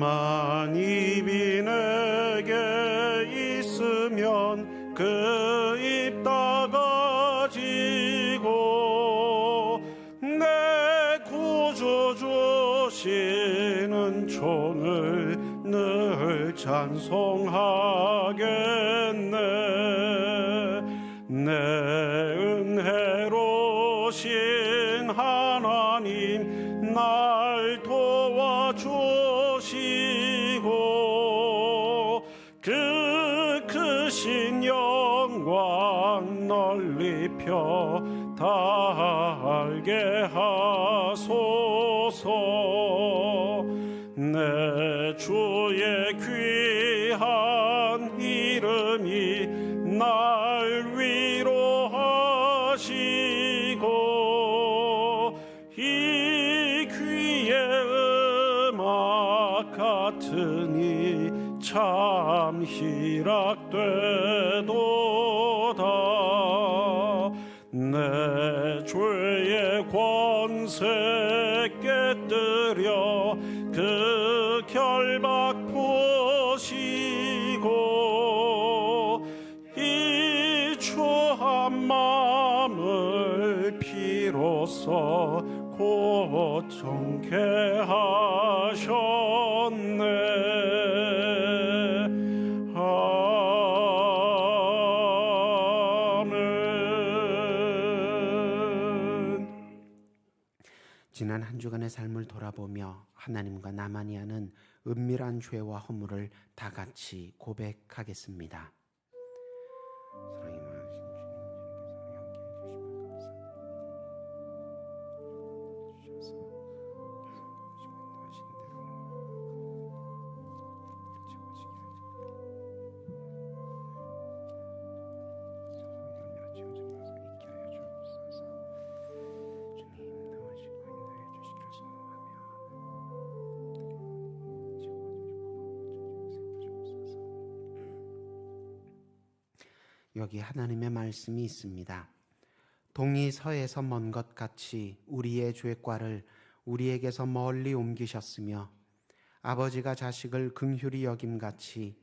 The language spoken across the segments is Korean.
험한 입이 내게 있으면 그 입 닫아지고 내 구주 주시는 손을 늘 찬송하겠네. 내 은혜로신 하나님 날 도와주시고 그 크신 영광 널리 펴 달게 하소서. 내 주의 귀한 이름이 날 위로하시고 이 귀의 음악 같으니 참 희락되도다. 내 죄의 권세 깨뜨려 그 결박 푸시고 이 추한 마음을 피로써 고정케 하셨네. 지난 한 주간의 삶을 돌아보며 하나님과 나만이 하는 은밀한 죄와 허물을 다 같이 고백하겠습니다. 사랑이 많으신 주님께서 여기 하나님의 말씀이 있습니다. 동이 서에서 먼 것 같이 우리의 죄과를 우리에게서 멀리 옮기셨으며 아버지가 자식을 긍휼히 여김같이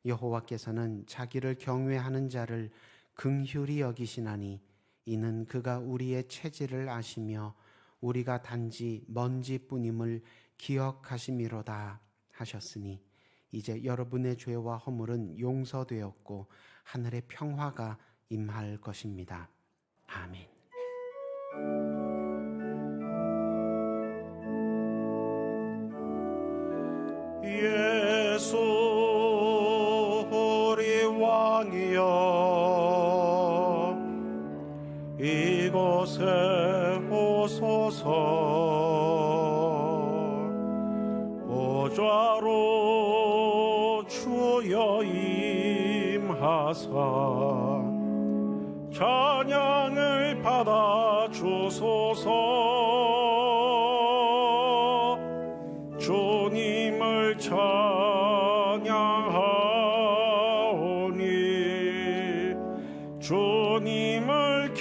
여호와께서는 자기를 경외하는 자를 긍휼히 여기시나니 이는 그가 우리의 체질을 아시며 우리가 단지 먼지뿐임을 기억하심이로다 하셨으니 이제 여러분의 죄와 허물은 용서되었고 하늘의 평화가 임할 것입니다. 아멘. 예수 우리 왕이여 이곳에 오소서. 보좌로 주여 임하사 찬양을 받아 주소서. 주님을 찬양하오니 주님을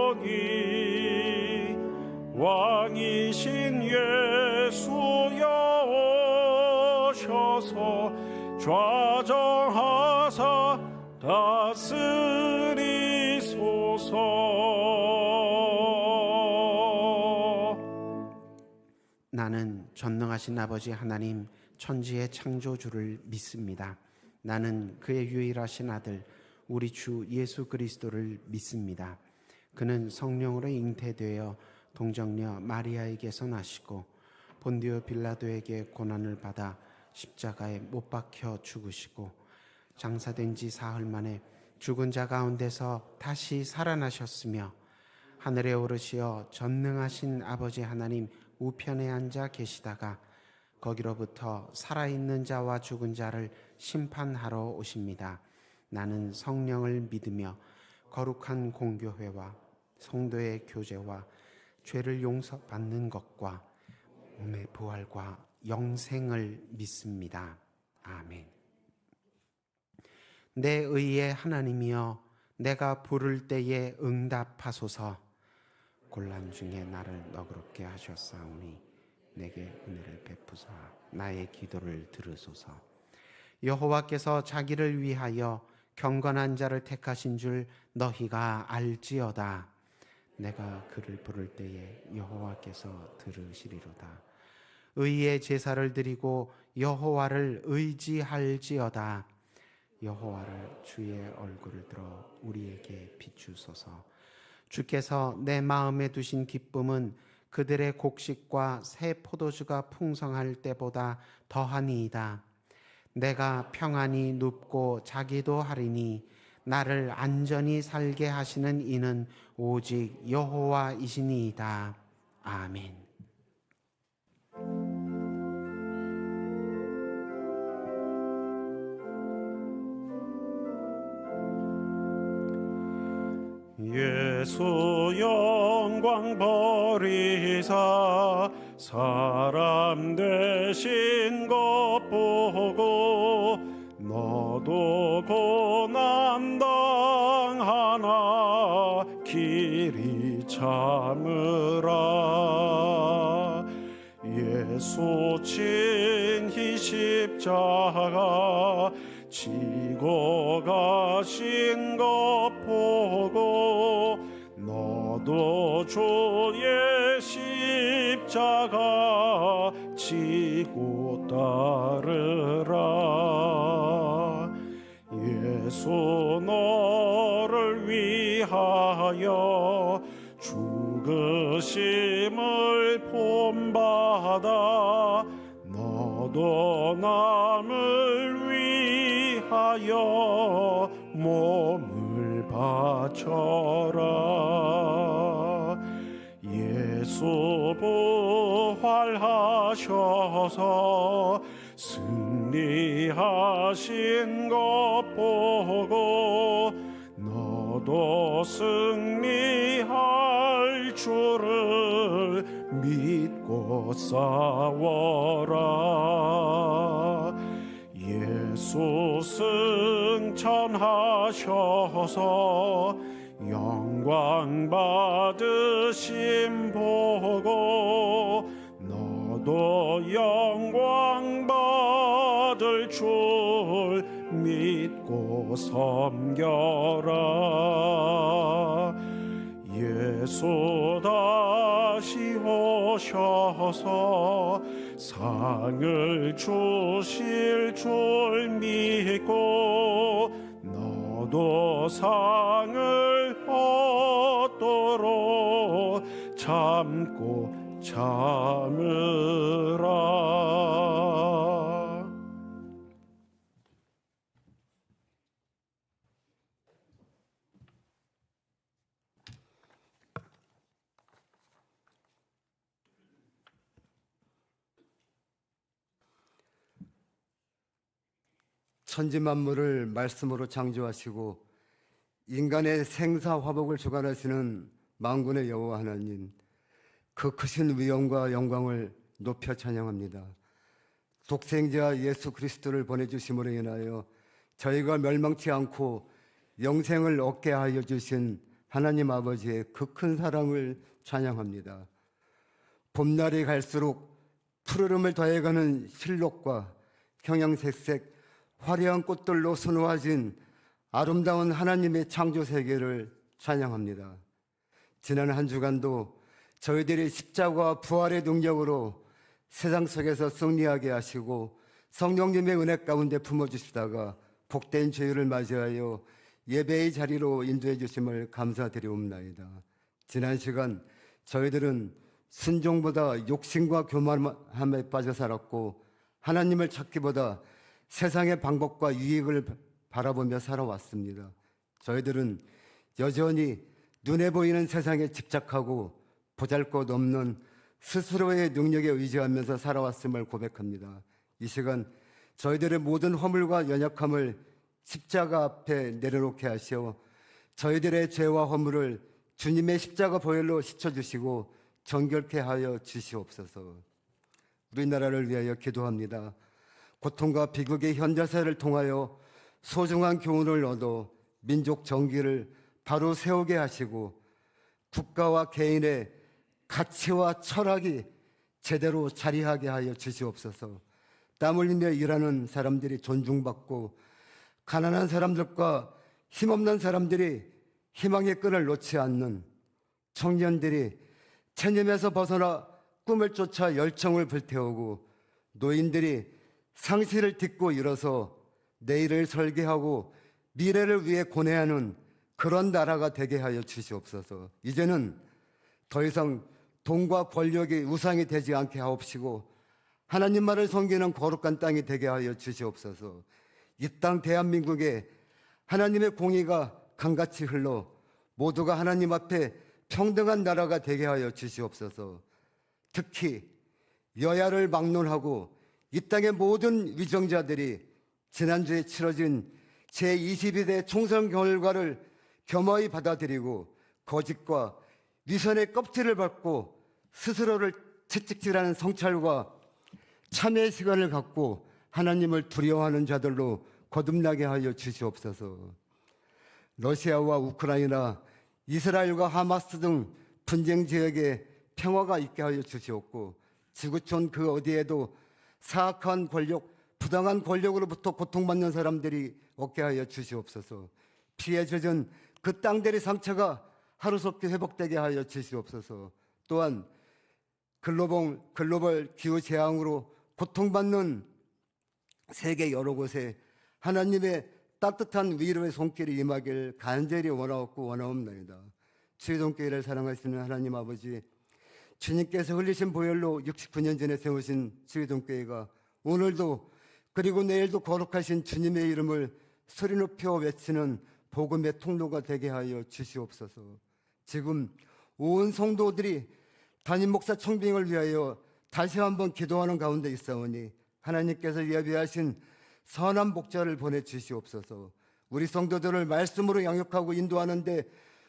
경배하오니 왕이신 예수여 오셔서 좌정하사 다스리소서. 나는 전능하신 아버지 하나님 천지의 창조주를 믿습니다. 나는 그의 유일하신 아들 우리 주 예수 그리스도를 믿습니다. 그는 성령으로 잉태되어 동정녀 마리아에게서 나시고 본디오 빌라도에게 고난을 받아 십자가에 못 박혀 죽으시고 장사된 지 사흘 만에 죽은 자 가운데서 다시 살아나셨으며 하늘에 오르시어 전능하신 아버지 하나님 우편에 앉아 계시다가 거기로부터 살아있는 자와 죽은 자를 심판하러 오십니다. 나는 성령을 믿으며 거룩한 공교회와 성도의 교제와 죄를 용서받는 것과 몸의 부활과 영생을 믿습니다. 아멘. 내 의의 하나님이여 내가 부를 때에 응답하소서. 곤란 중에 나를 너그럽게 하셨사오니 내게 은혜를 베푸사 나의 기도를 들으소서. 여호와께서 자기를 위하여 경건한 자를 택하신 줄 너희가 알지어다. 내가 그를 부를 때에 여호와께서 들으시리로다. 의의 제사를 드리고 여호와를 의지할지어다. 여호와를 주의 얼굴을 들어 우리에게 비추소서. 주께서 내 마음에 두신 기쁨은 그들의 곡식과 새 포도주가 풍성할 때보다 더하니이다. 내가 평안히 눕고 자기도 하리니 나를 안전히 살게 하시는 이는 오직 여호와이시니이다. 아멘. 예수 영광 버리사 사람 되신 것 보고 너도 고난 당하나 길이 참으라. 예수 친히 십자가 지고 가신 것 보고 너도 주의 십자가 지고 따르라. 예수 너를 위하여 죽으심을 본받아 너도 남을 위하여 몸을 바쳐라. 예수 부활하셔서 승리하신 것 보고 너도 승리할 줄을 믿고 싸워라. 예수 승천하셔서 영광 받으심 보고 너도 영광 받을 줄 믿고 섬겨라. 예수 다시 오셔서 상을 주실 줄 믿고 너도 상을 얻도록 참고 참으라. 천지 만물을 말씀으로 창조하시고 인간의 생사 화복을 주관하시는 만군의 여호와 하나님, 그 크신 위엄과 영광을 높여 찬양합니다. 독생자 예수 그리스도를 보내주심으로 인하여 저희가 멸망치 않고 영생을 얻게 하여 주신 하나님 아버지의 그 큰 사랑을 찬양합니다. 봄날이 갈수록 푸르름을 더해가는 실록과 형형색색 화려한 꽃들로 수놓아진 아름다운 하나님의 창조 세계를 찬양합니다. 지난 한 주간도 저희들이 십자가와 부활의 능력으로 세상 속에서 승리하게 하시고 성령님의 은혜 가운데 품어주시다가 복된 주일을 맞이하여 예배의 자리로 인도해 주심을 감사드리옵나이다. 지난 시간 저희들은 순종보다 욕심과 교만함에 빠져 살았고 하나님을 찾기보다 세상의 방법과 유익을 바라보며 살아왔습니다. 저희들은 여전히 눈에 보이는 세상에 집착하고 보잘것없는 스스로의 능력에 의지하면서 살아왔음을 고백합니다. 이 시간 저희들의 모든 허물과 연약함을 십자가 앞에 내려놓게 하시어 저희들의 죄와 허물을 주님의 십자가 보혈로 씻어주시고 정결케 하여 주시옵소서. 우리나라를 위하여 기도합니다. 고통과 비극의 현자세를 통하여 소중한 교훈을 얻어 민족 정기를 바로 세우게 하시고 국가와 개인의 가치와 철학이 제대로 자리하게 하여 주시옵소서. 땀 흘리며 일하는 사람들이 존중받고 가난한 사람들과 힘없는 사람들이 희망의 끈을 놓지 않는 청년들이 체념에서 벗어나 꿈을 쫓아 열정을 불태우고 노인들이 상실을 딛고 일어서 내일을 설계하고 미래를 위해 고뇌하는 그런 나라가 되게 하여 주시옵소서. 이제는 더 이상 돈과 권력이 우상이 되지 않게 하옵시고 하나님만을 섬기는 거룩한 땅이 되게 하여 주시옵소서. 이 땅 대한민국에 하나님의 공의가 강같이 흘러 모두가 하나님 앞에 평등한 나라가 되게 하여 주시옵소서. 특히 여야를 막론하고 이 땅의 모든 위정자들이 지난주에 치러진 제22대 총선 결과를 겸허히 받아들이고 거짓과 위선의 껍질을 밟고 스스로를 채찍질하는 성찰과 참회의 시간을 갖고 하나님을 두려워하는 자들로 거듭나게 하여 주시옵소서. 러시아와 우크라이나, 이스라엘과 하마스 등 분쟁 지역에 평화가 있게 하여 주시옵고 지구촌 그 어디에도 사악한 권력, 부당한 권력으로부터 고통받는 사람들이 없게 하여 주시옵소서. 피해 젖은 그 땅들의 상처가 하루속히 회복되게 하여 주시옵소서. 또한 글로벌 기후 재앙으로 고통받는 세계 여러 곳에 하나님의 따뜻한 위로의 손길이 임하길 간절히 원하옵고 원하옵나이다. 주의동교회를 사랑하시는 하나님 아버지, 주님께서 흘리신 보혈로 69년 전에 세우신 주의동교회가 오늘도 그리고 내일도 거룩하신 주님의 이름을 소리 높여 외치는 복음의 통로가 되게 하여 주시옵소서. 지금 온 성도들이 담임 목사 청빙을 위하여 다시 한번 기도하는 가운데 있사오니 하나님께서 예비하신 선한 목자를 보내주시옵소서. 우리 성도들을 말씀으로 양육하고 인도하는데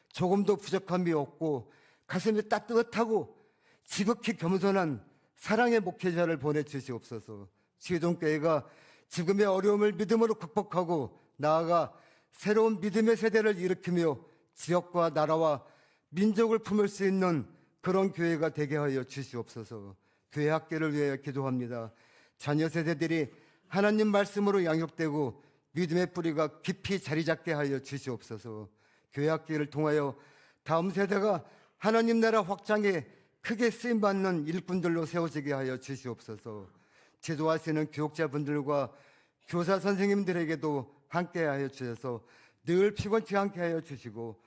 조금도 부족함이 없고 가슴이 따뜻하고 지극히 겸손한 사랑의 목회자를 보내주시옵소서. 시동교회가 지금의 어려움을 믿음으로 극복하고 나아가 새로운 믿음의 세대를 일으키며 지역과 나라와 민족을 품을 수 있는 그런 교회가 되게 하여 주시옵소서. 교회 학교를 위하여 기도합니다. 자녀 세대들이 하나님 말씀으로 양육되고 믿음의 뿌리가 깊이 자리 잡게 하여 주시옵소서. 교회 학교를 통하여 다음 세대가 하나님 나라 확장에 크게 쓰임받는 일꾼들로 세워지게 하여 주시옵소서. 지도하시는 교육자분들과 교사 선생님들에게도 함께 하여 주셔서 늘 피곤치 않게 하여 주시고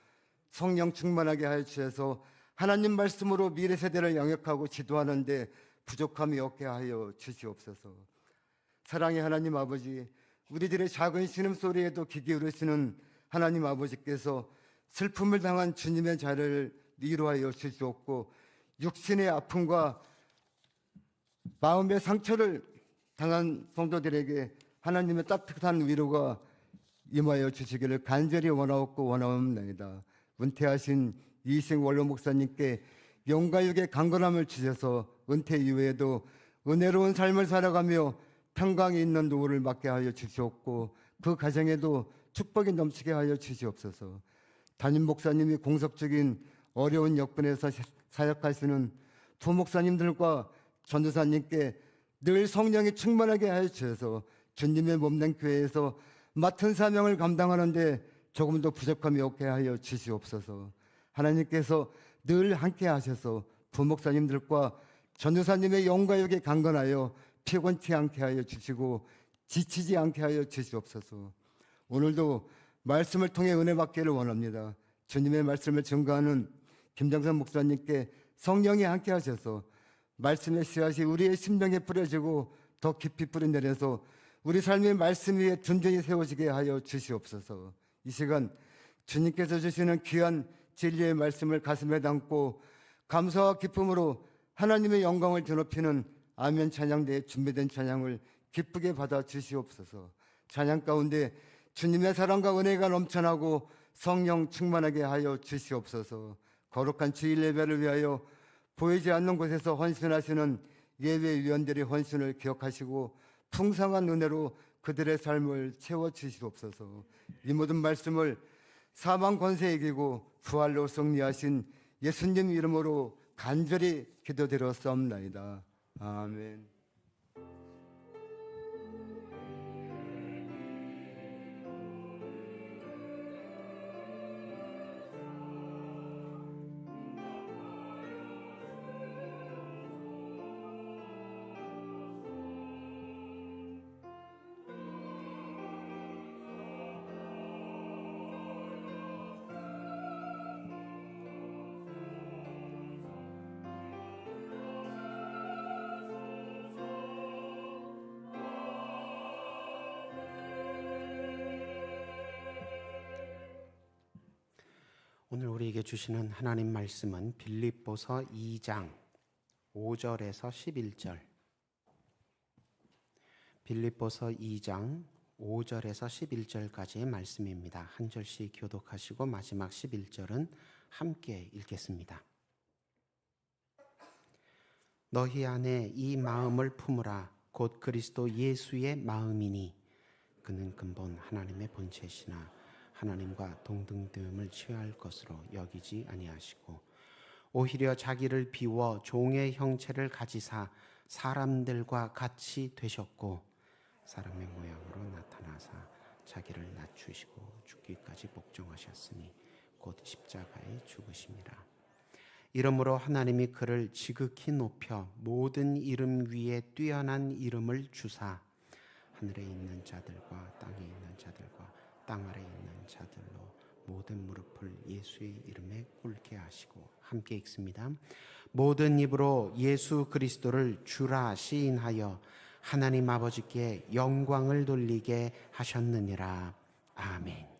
성령 충만하게 하여 주셔서 하나님 말씀으로 미래 세대를 양육하고 지도하는데 부족함이 없게 하여 주시옵소서. 사랑의 하나님 아버지, 우리들의 작은 신음소리에도 귀 기울이시는 하나님 아버지께서 슬픔을 당한 주님의 자를 위로하여 주시옵고 육신의 아픔과 마음의 상처를 당한 성도들에게 하나님의 따뜻한 위로가 임하여 주시기를 간절히 원하옵고 원하옵나이다. 은퇴하신 이식 원로 목사님께 영가육의 강건함을 주셔서 은퇴 이후에도 은혜로운 삶을 살아가며 평강이 있는 노후를 맞게 하여 주시옵고 그 가정에도 축복이 넘치게 하여 주시옵소서. 담임 목사님이 공석적인 어려운 여건에서 사역하시는 부목사님들과 전도사님께 늘 성령이 충만하게 하여 주셔서 주님의 몸된 교회에서 맡은 사명을 감당하는데 조금도 부족함이 없게 하여 주시옵소서. 하나님께서 늘 함께 하셔서 부목사님들과 전도사님의 영가욕에 강건하여 피곤치 않게 하여 주시고 지치지 않게 하여 주시옵소서. 오늘도 말씀을 통해 은혜 받기를 원합니다. 주님의 말씀을 증거하는 김정선 목사님께 성령이 함께 하셔서 말씀의 씨앗이 우리의 심령에 뿌려지고 더 깊이 뿌리내려서 우리 삶의 말씀 위에 든든히 세워지게 하여 주시옵소서. 이 시간 주님께서 주시는 귀한 진리의 말씀을 가슴에 담고 감사와 기쁨으로 하나님의 영광을 드높이는 아멘 찬양대에 준비된 찬양을 기쁘게 받아 주시옵소서. 찬양 가운데 주님의 사랑과 은혜가 넘쳐나고 성령 충만하게 하여 주시옵소서. 거룩한 주일 예배를 위하여 보이지 않는 곳에서 헌신하시는 예배위원들의 헌신을 기억하시고 풍성한 은혜로 그들의 삶을 채워주시옵소서. 이 모든 말씀을 사망 권세 이기고 부활로 승리하신 예수님 이름으로 간절히 기도드렸사옵나이다. 아멘. 오늘 우리에게 주시는 하나님 말씀은 빌립보서 2장 5절에서 11절. 빌립보서 2장 5절에서 11절까지의 말씀입니다. 한 절씩 교독하시고 마지막 11절은 함께 읽겠습니다. 너희 안에 이 마음을 품으라. 곧 그리스도 예수의 마음이니 그는 근본 하나님의 본체시나 하나님과 동등됨을 취할 것으로 여기지 아니하시고 오히려 자기를 비워 종의 형체를 가지사 사람들과 같이 되셨고 사람의 모양으로 나타나사 자기를 낮추시고 죽기까지 복종하셨으니 곧 십자가에 죽으심이라. 이러므로 하나님이 그를 지극히 높여 모든 이름 위에 뛰어난 이름을 주사 하늘에 있는 자들과 땅에 있는 자들과 땅 아래 있는 자들로 모든 무릎을 예수의 이름에 꿇게 하시고, 함께 읽습니다. 모든 입으로 예수 그리스도를 주라 시인하여 하나님 아버지께 영광을 돌리게 하셨느니라. 아멘.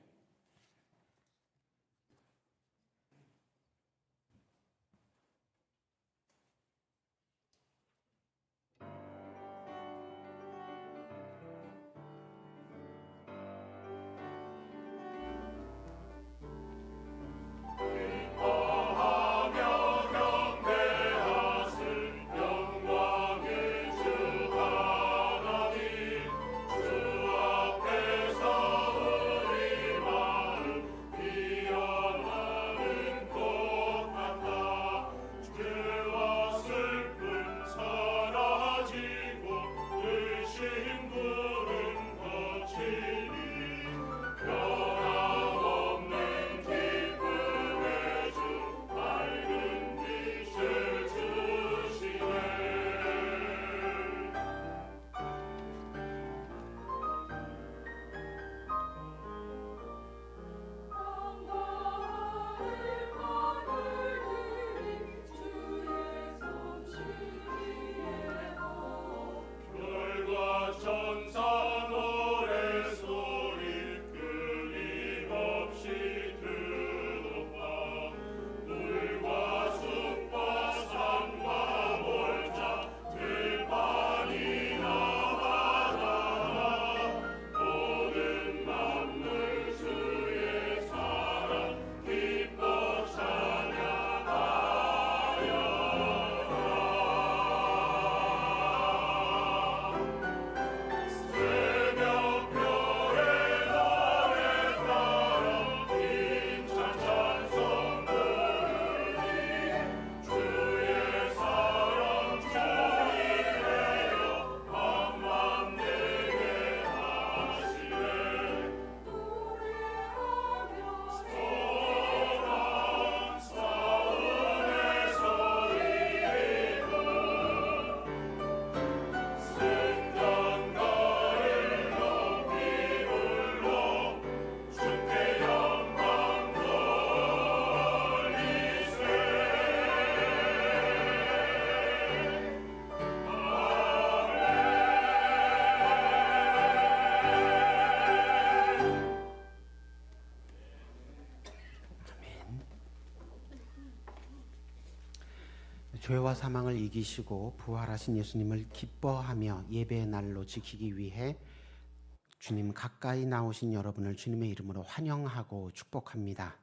죄와 사망을 이기시고 부활하신 예수님을 기뻐하며 예배의 날로 지키기 위해 주님 가까이 나오신 여러분을 주님의 이름으로 환영하고 축복합니다.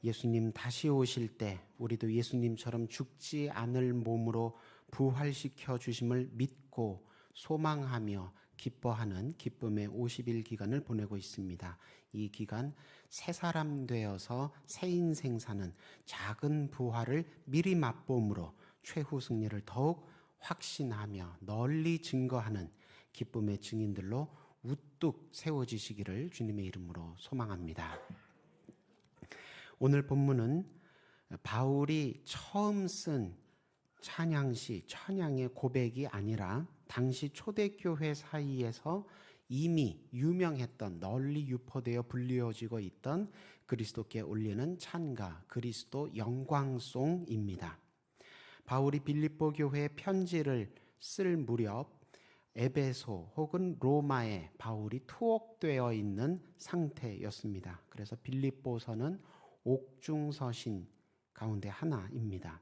예수님 다시 오실 때 우리도 예수님처럼 죽지 않을 몸으로 부활시켜 주심을 믿고 소망하며 기뻐하는 기쁨의 50일 기간을 보내고 있습니다. 이 기간 새 사람 되어서 새 인생 사는 작은 부활을 미리 맛봄으로 최후 승리를 더욱 확신하며 널리 증거하는 기쁨의 증인들로 우뚝 세워지시기를 주님의 이름으로 소망합니다. 오늘 본문은 바울이 처음 쓴 찬양시, 찬양의 고백이 아니라 당시 초대교회 사이에서 이미 유명했던, 널리 유포되어 불리워지고 있던 그리스도께 올리는 찬가, 그리스도 영광송입니다. 바울이 빌립보 교회에 편지를 쓸 무렵 에베소 혹은 로마에 바울이 투옥되어 있는 상태였습니다. 그래서 빌립보서는 옥중서신 가운데 하나입니다.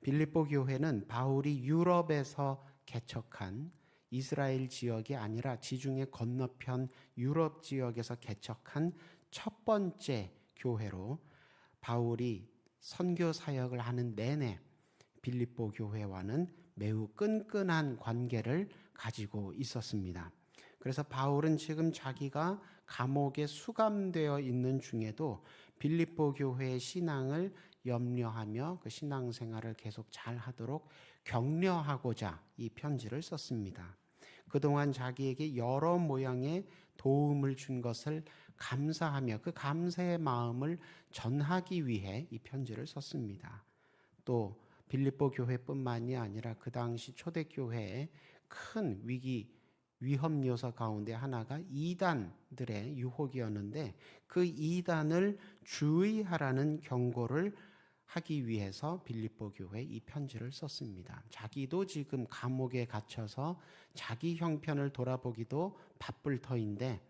빌립보 교회는 바울이 유럽에서 개척한 이스라엘 지역이 아니라 지중해 건너편 유럽 지역에서 개척한 첫 번째 교회로 바울이 선교 사역을 하는 내내 빌립보 교회와는 매우 끈끈한 관계를 가지고 있었습니다. 그래서 바울은 지금 자기가 감옥에 수감되어 있는 중에도 빌립보 교회의 신앙을 염려하며 그 신앙생활을 계속 잘 하도록 격려하고자 이 편지를 썼습니다. 그동안 자기에게 여러 모양의 도움을 준 것을 감사하며 그 감사의 마음을 전하기 위해 이 편지를 썼습니다. 또 빌립보 교회뿐만이 아니라 그 당시 초대교회의 큰 위험 요소 가운데 하나가 이단들의 유혹이었는데 그 이단을 주의하라는 경고를 하기 위해서 빌립보 교회에 이 편지를 썼습니다. 자기도 지금 감옥에 갇혀서 자기 형편을 돌아보기도 바쁠 터인데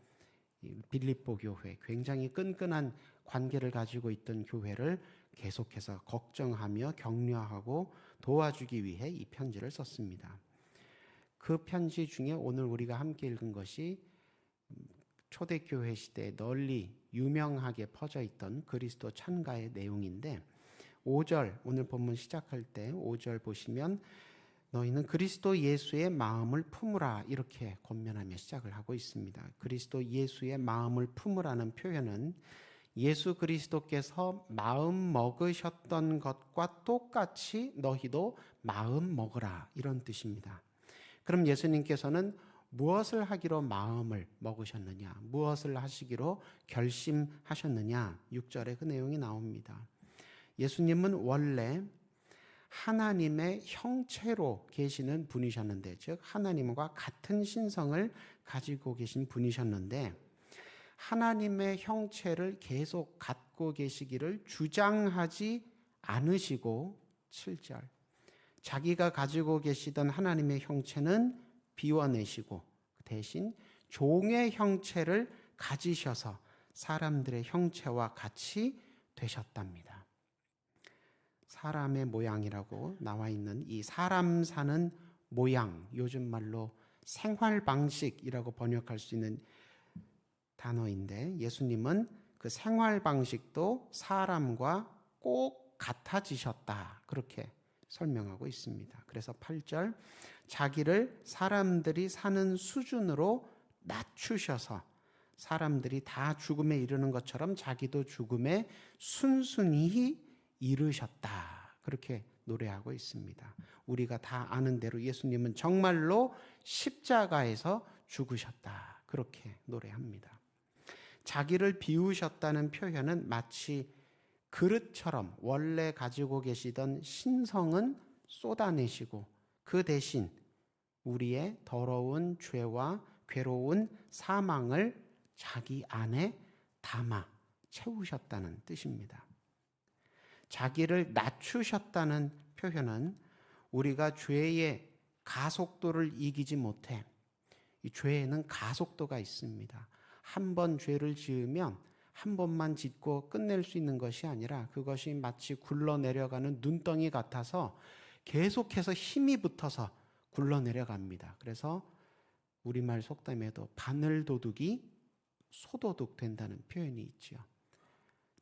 빌립보 교회, 굉장히 끈끈한 관계를 가지고 있던 교회를 계속해서 걱정하며 격려하고 도와주기 위해 이 편지를 썼습니다. 그 편지 중에 오늘 우리가 함께 읽은 것이 초대교회 시대에 널리 유명하게 퍼져 있던 그리스도 찬가의 내용인데 5절, 오늘 본문 시작할 때 5절 보시면 너희는 그리스도 예수의 마음을 품으라 이렇게 권면하며 시작을 하고 있습니다. 그리스도 예수의 마음을 품으라는 표현은 예수 그리스도께서 마음 먹으셨던 것과 똑같이 너희도 마음 먹으라 이런 뜻입니다. 그럼 예수님께서는 무엇을 하기로 마음을 먹으셨느냐, 무엇을 하시기로 결심하셨느냐, 6절에 그 내용이 나옵니다. 예수님은 원래 하나님의 형체로 계시는 분이셨는데, 즉 하나님과 같은 신성을 가지고 계신 분이셨는데 하나님의 형체를 계속 갖고 계시기를 주장하지 않으시고 7절 자기가 가지고 계시던 하나님의 형체는 비워내시고 대신 종의 형체를 가지셔서 사람들의 형체와 같이 되셨답니다. 사람의 모양이라고 나와 있는 이 사람 사는 모양, 요즘 말로 생활 방식이라고 번역할 수 있는 단어인데 예수님은 그 생활 방식도 사람과 꼭 같아지셨다 그렇게 설명하고 있습니다. 그래서 8절 자기를 사람들이 사는 수준으로 낮추셔서 사람들이 다 죽음에 이르는 것처럼 자기도 죽음에 순순히 이르셨다 그렇게 노래하고 있습니다. 우리가 다 아는 대로 예수님은 정말로 십자가에서 죽으셨다 그렇게 노래합니다. 자기를 비우셨다는 표현은 마치 그릇처럼 원래 가지고 계시던 신성은 쏟아내시고 그 대신 우리의 더러운 죄와 괴로운 사망을 자기 안에 담아 채우셨다는 뜻입니다. 자기를 낮추셨다는 표현은 우리가 죄의 가속도를 이기지 못해 이 죄에는 가속도가 있습니다. 한 번 죄를 지으면 한 번만 짓고 끝낼 수 있는 것이 아니라 그것이 마치 굴러내려가는 눈덩이 같아서 계속해서 힘이 붙어서 굴러내려갑니다. 그래서 우리말 속담에도 바늘도둑이 소도둑 된다는 표현이 있죠.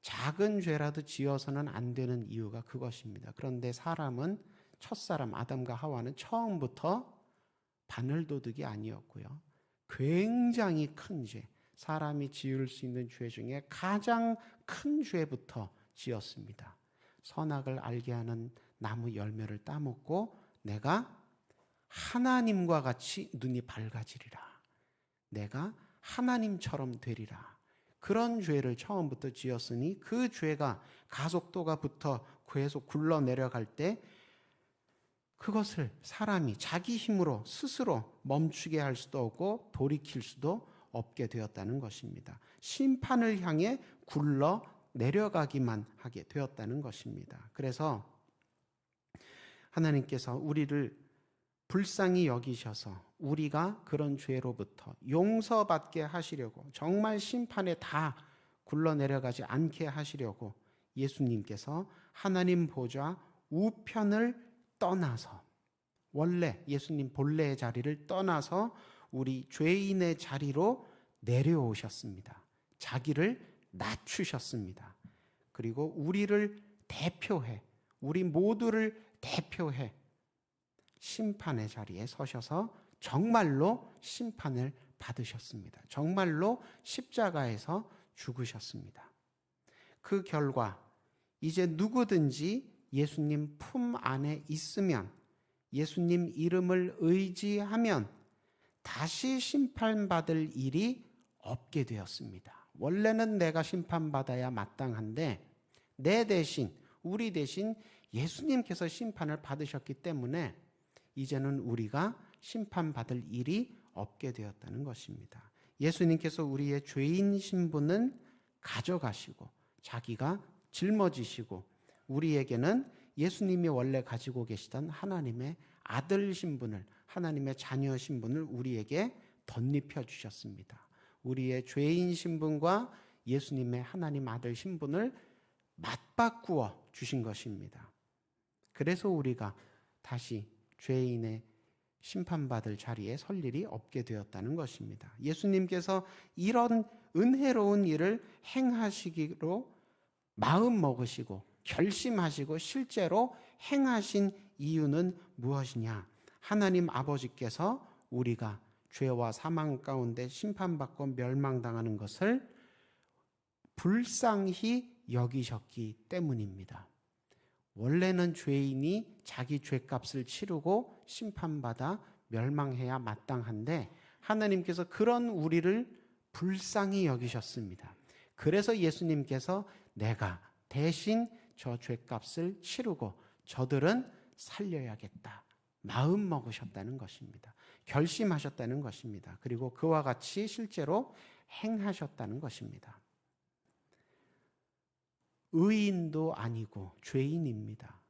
작은 죄라도 지어서는 안 되는 이유가 그것입니다. 그런데 사람은 첫사람 아담과 하와는 처음부터 바늘도둑이 아니었고요. 굉장히 큰 죄, 사람이 지을 수 있는 죄 중에 가장 큰 죄부터 지었습니다. 선악을 알게 하는 나무 열매를 따먹고 내가 하나님과 같이 눈이 밝아지리라. 내가 하나님처럼 되리라. 그런 죄를 처음부터 지었으니 그 죄가 가속도가 붙어 계속 굴러 내려갈 때 그것을 사람이 자기 힘으로 스스로 멈추게 할 수도 없고 돌이킬 수도 없게 되었다는 것입니다. 심판을 향해 굴러 내려가기만 하게 되었다는 것입니다. 그래서 하나님께서 우리를 불쌍히 여기셔서 우리가 그런 죄로부터 용서받게 하시려고, 정말 심판에 다 굴러내려가지 않게 하시려고 예수님께서 하나님 보좌 우편을 떠나서, 원래 예수님 본래의 자리를 떠나서 우리 죄인의 자리로 내려오셨습니다. 자기를 낮추셨습니다. 그리고 우리를 대표해, 우리 모두를 대표해 심판의 자리에 서셔서 정말로 심판을 받으셨습니다. 정말로 십자가에서 죽으셨습니다. 그 결과 이제 누구든지 예수님 품 안에 있으면, 예수님 이름을 의지하면 다시 심판받을 일이 없게 되었습니다. 원래는 내가 심판받아야 마땅한데 내 대신, 우리 대신 예수님께서 심판을 받으셨기 때문에 이제는 우리가 심판받을 일이 없게 되었다는 것입니다. 예수님께서 우리의 죄인 신분은 가져가시고 자기가 짊어지시고 우리에게는 예수님이 원래 가지고 계시던 하나님의 아들 신분을, 하나님의 자녀 신분을 우리에게 덧입혀 주셨습니다. 우리의 죄인 신분과 예수님의 하나님 아들 신분을 맞바꾸어 주신 것입니다. 그래서 우리가 다시 죄인의 심판받을 자리에 설 일이 없게 되었다는 것입니다. 예수님께서 이런 은혜로운 일을 행하시기로 마음 먹으시고 결심하시고 실제로 행하신 이유는 무엇이냐? 하나님 아버지께서 우리가 죄와 사망 가운데 심판받고 멸망당하는 것을 불쌍히 여기셨기 때문입니다. 원래는 죄인이 자기 죄값을 치르고 심판받아 멸망해야 마땅한데 하나님께서 그런 우리를 불쌍히 여기셨습니다. 그래서 예수님께서 내가 대신 저 죄값을 치르고 저들은 살려야겠다 마음 먹으셨다는 것입니다. 결심하셨다는 것입니다. 그리고 그와 같이 실제로 행하셨다는 것입니다. 의인도 아니고 죄인입니다.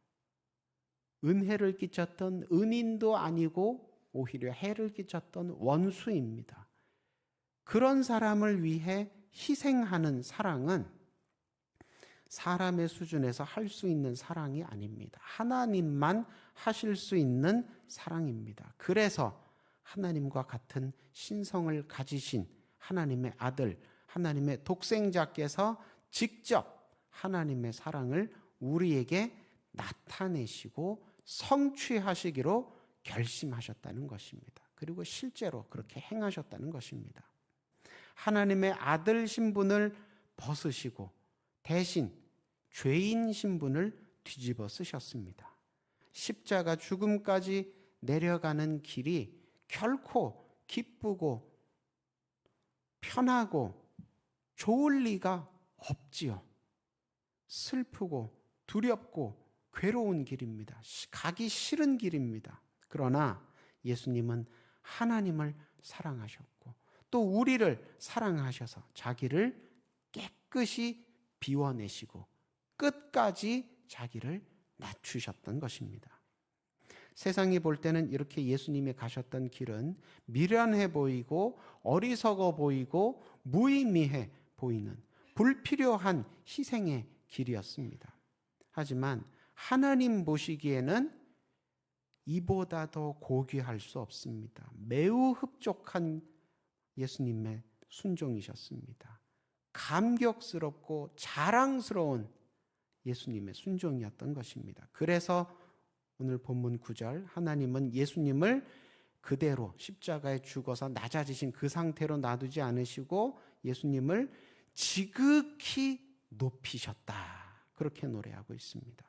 은혜를 끼쳤던 은인도 아니고 오히려 해를 끼쳤던 원수입니다. 그런 사람을 위해 희생하는 사랑은 사람의 수준에서 할 수 있는 사랑이 아닙니다. 하나님만 하실 수 있는 사랑입니다. 그래서 하나님과 같은 신성을 가지신 하나님의 아들, 하나님의 독생자께서 직접 하나님의 사랑을 우리에게 나타내시고 성취하시기로 결심하셨다는 것입니다. 그리고 실제로 그렇게 행하셨다는 것입니다. 하나님의 아들 신분을 벗으시고 대신 죄인 신분을 뒤집어 쓰셨습니다. 십자가 죽음까지 내려가는 길이 결코 기쁘고 편하고 좋을 리가 없지요. 슬프고 두렵고 괴로운 길입니다. 가기 싫은 길입니다. 그러나 예수님은 하나님을 사랑하셨고 또 우리를 사랑하셔서 자기를 깨끗이 비워내시고 끝까지 자기를 낮추셨던 것입니다. 세상이 볼 때는 이렇게 예수님이 가셨던 길은 미련해 보이고 어리석어 보이고 무의미해 보이는 불필요한 희생의 길이었습니다. 하지만 하나님 보시기에는 이보다 더 고귀할 수 없습니다. 매우 흡족한 예수님의 순종이셨습니다. 감격스럽고 자랑스러운 예수님의 순종이었던 것입니다. 그래서 오늘 본문 9절 하나님은 예수님을 그대로 십자가에 죽어서 낮아지신 그 상태로 놔두지 않으시고 예수님을 지극히 높이셨다. 그렇게 노래하고 있습니다.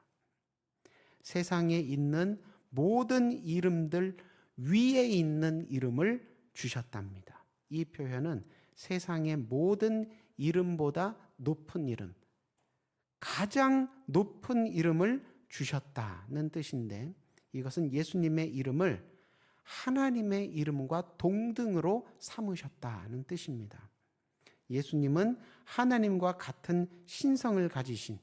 세상에 있는 모든 이름들 위에 있는 이름을 주셨답니다. 이 표현은 세상의 모든 이름보다 높은 이름, 가장 높은 이름을 주셨다는 뜻인데, 이것은 예수님의 이름을 하나님의 이름과 동등으로 삼으셨다는 뜻입니다. 예수님은 하나님과 같은 신성을 가지신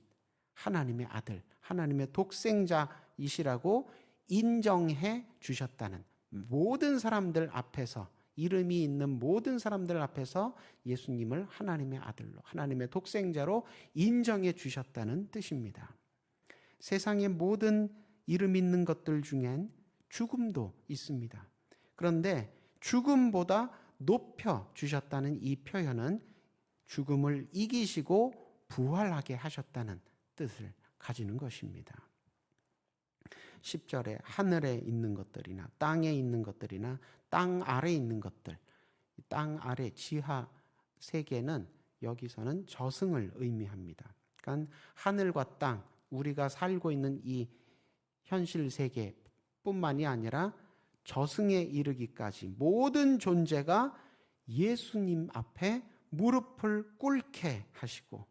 하나님의 아들, 하나님의 독생자이시라고 인정해 주셨다는, 모든 사람들 앞에서, 이름이 있는 모든 사람들 앞에서 예수님을 하나님의 아들로, 하나님의 독생자로 인정해 주셨다는 뜻입니다. 세상의 모든 이름 있는 것들 중엔 죽음도 있습니다. 그런데 죽음보다 높여 주셨다는 이 표현은 죽음을 이기시고 부활하게 하셨다는 뜻을 가지는 것입니다. 10절에 하늘에 있는 것들이나 땅에 있는 것들이나 땅 아래에 있는 것들, 땅 아래 지하 세계는 여기서는 저승을 의미합니다. 그러니까 하늘과 땅, 우리가 살고 있는 이 현실 세계뿐만이 아니라 저승에 이르기까지 모든 존재가 예수님 앞에 무릎을 꿇게 하시고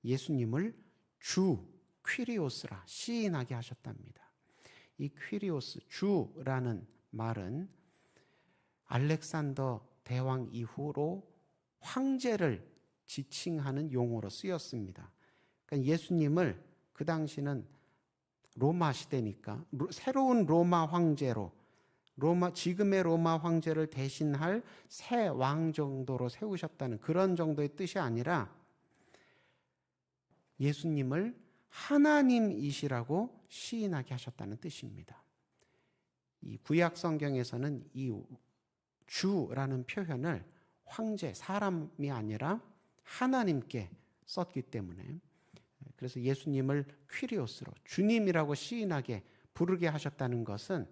예수님을 주 퀴리오스라 시인하게 하셨답니다. 이 퀴리오스, 주라는 말은 알렉산더 대왕 이후로 황제를 지칭하는 용어로 쓰였습니다. 그러니까 예수님을 그 당시는 로마 시대니까 새로운 로마 황제로, 지금의 로마 황제를 대신할 새 왕 정도로 세우셨다는 그런 정도의 뜻이 아니라 예수님을 하나님이시라고 시인하게 하셨다는 뜻입니다. 이 구약 성경에서는 이 주라는 표현을 황제, 사람이 아니라 하나님께 썼기 때문에, 그래서 예수님을 퀴리오스로 주님이라고 시인하게 부르게 하셨다는 것은